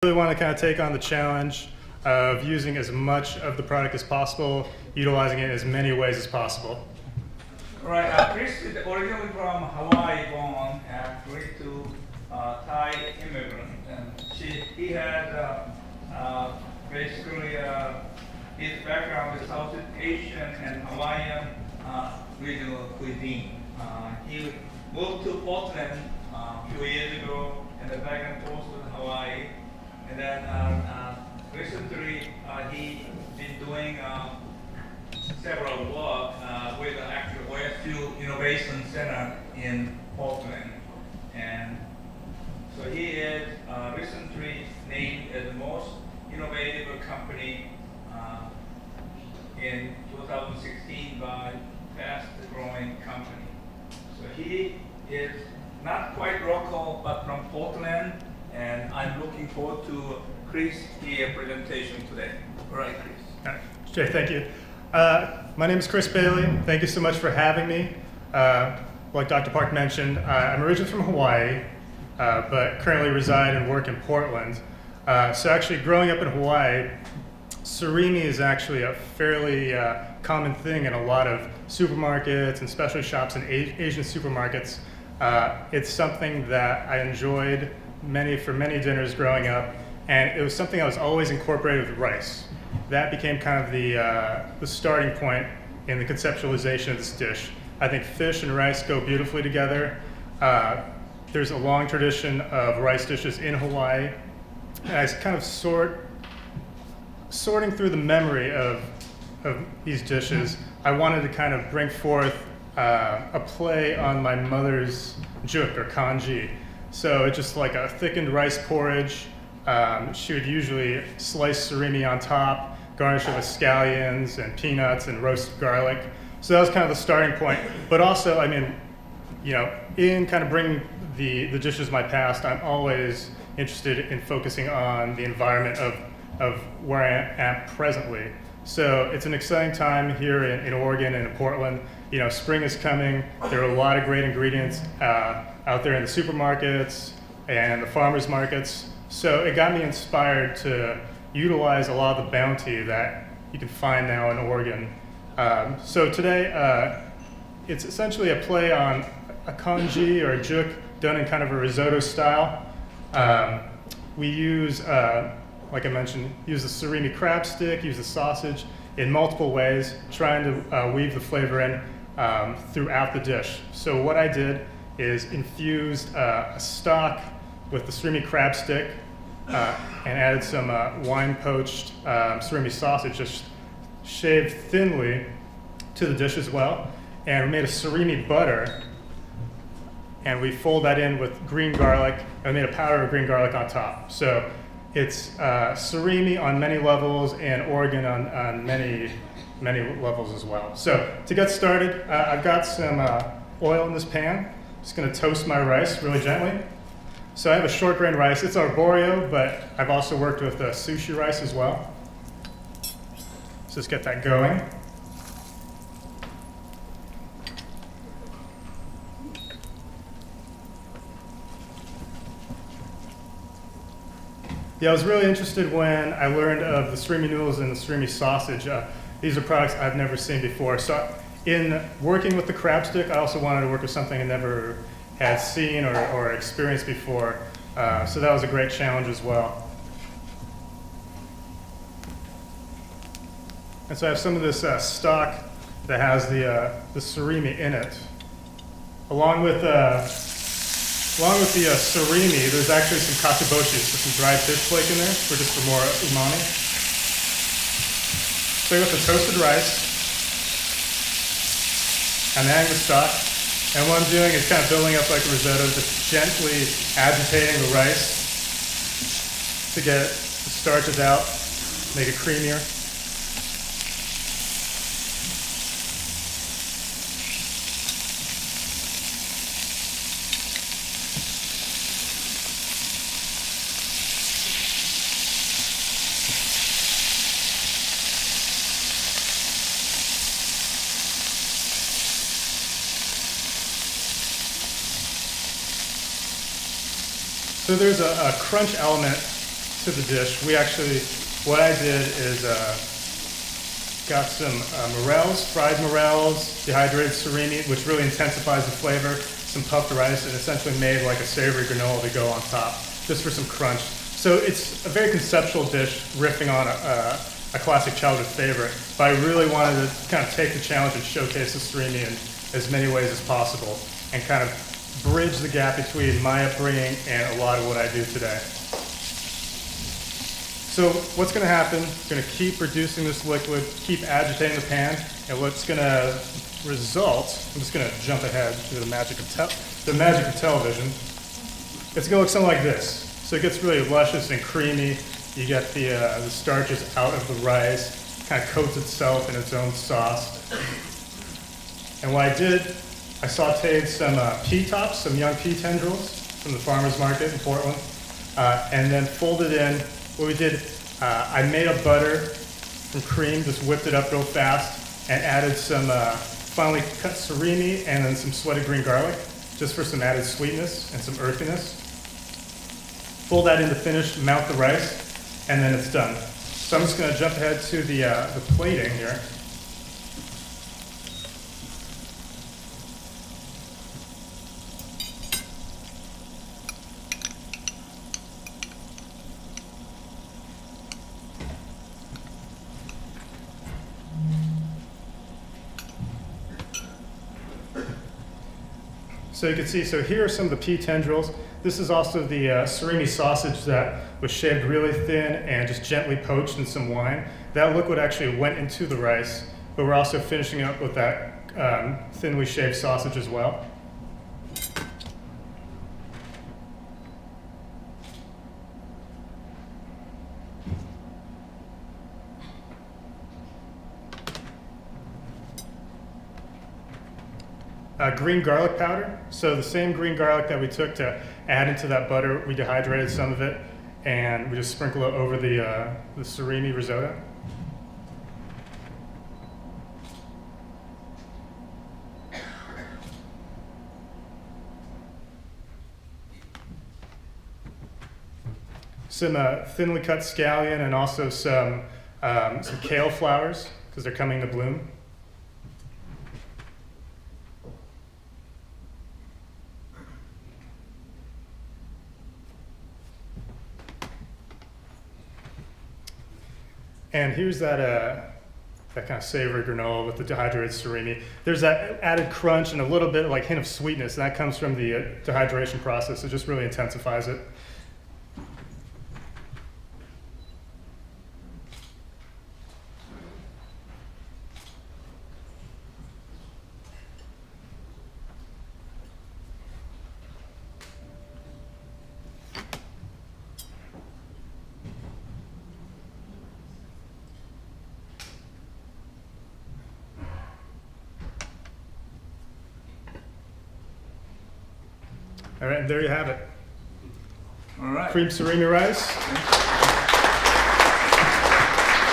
Really want to kind of take on the challenge of using as much of the product as possible, utilizing it in as many ways as possible. Right, Chris is originally from Hawaii, born and married to Thai immigrant, and he had basically his background is Southeast Asian and Hawaiian regional cuisine. He moved to Portland a few years ago, and then back and forth with Hawaii. And then recently he been doing several work with the actual OSU Innovation Center in Portland. And so he is recently named as the most innovative company in 2016 by Fast Growing Company. So he is not quite local, but from Portland. And I'm looking forward to Chris' presentation today. All right, Chris. Jay, thank you. My name is Chris Bailey. Thank you so much for having me. Like Dr. Park mentioned, I'm originally from Hawaii, but currently reside and work in Portland. So actually growing up in Hawaii, surimi is actually a fairly common thing in a lot of supermarkets and specialty shops and Asian supermarkets. It's something that I enjoyed for many dinners growing up, and it was something I was always incorporated with rice. That became kind of the starting point in the conceptualization of this dish. I think fish and rice go beautifully together. There's a long tradition of rice dishes in Hawaii, and I was kind of sorting through the memory of these dishes. I wanted to kind of bring forth a play on my mother's juk or kanji. So it's just like a thickened rice porridge. She would usually slice surimi on top, garnish it with scallions and peanuts and roasted garlic. So that was kind of the starting point. But also, I mean, you know, in kind of bringing the dishes of my past, I'm always interested in focusing on the environment of where I am presently. So it's an exciting time here in Oregon and in Portland. You know, spring is coming. There are a lot of great ingredients out there in the supermarkets and the farmers markets. So it got me inspired to utilize a lot of the bounty that you can find now in Oregon. So today, it's essentially a play on a kanji or a juk done in kind of a risotto style. We use, like I mentioned, use the surimi crab stick, use the sausage in multiple ways, trying to weave the flavor in throughout the dish. So what I did is infused a stock with the surimi crab stick and added some wine poached surimi sausage, just shaved thinly to the dish as well. And we made a surimi butter, and we fold that in with green garlic, and we made a powder of green garlic on top. So it's surimi on many levels and Oregon on many levels as well. So to get started, I've got some oil in this pan. Just gonna toast my rice really gently. So I have a short grain rice. It's arborio, but I've also worked with sushi rice as well. So let's get that going. Yeah, I was really interested when I learned of the surimi noodles and the surimi sausage. These are products I've never seen before. So in working with the crab stick, I also wanted to work with something I never had seen or experienced before. So that was a great challenge as well. And so I have some of this stock that has the surimi in it. Along with the surimi, there's actually some katsuobushi, so some dried fish flake in there for more umami. So you got the toasted rice, I'm adding the stock, and what I'm doing is kind of building up like a risotto, just gently agitating the rice to get the starches out, make it creamier. So there's a crunch element to the dish, what I did is got some morels, fried morels, dehydrated surimi, which really intensifies the flavor, some puffed rice, and essentially made like a savory granola to go on top, just for some crunch. So it's a very conceptual dish, riffing on a classic childhood favorite, but I really wanted to kind of take the challenge and showcase the surimi in as many ways as possible, and kind of bridge the gap between my upbringing and a lot of what I do today. So what's going to happen, I'm going to keep reducing this liquid, keep agitating the pan, and what's going to result, I'm just going to jump ahead to the magic of television. It's going to look something like this. So it gets really luscious and creamy. You get the starches out of the rice, kind of coats itself in its own sauce. And what I did, I sauteed some pea tops, some young pea tendrils from the farmer's market in Portland, and then folded in. What we did, I made a butter from cream, just whipped it up real fast, and added some finely cut surimi and then some sweated green garlic, just for some added sweetness and some earthiness. Fold that in to finish, mount the rice, and then it's done. So I'm just going to jump ahead to the plating here. So you can see, so here are some of the pea tendrils. This is also the surimi sausage that was shaved really thin and just gently poached in some wine. That liquid actually went into the rice, but we're also finishing up with that thinly shaved sausage as well. Green garlic powder. So the same green garlic that we took to add into that butter, we dehydrated some of it, and we just sprinkle it over the surimi risotto. Some thinly cut scallion and also some kale flowers, because they're coming to bloom. And here's that kind of savory granola with the dehydrated surimi. There's that added crunch and a little bit like hint of sweetness, and that comes from the dehydration process. It just really intensifies it. All right, and there you have it. All right. Cream surimi rice.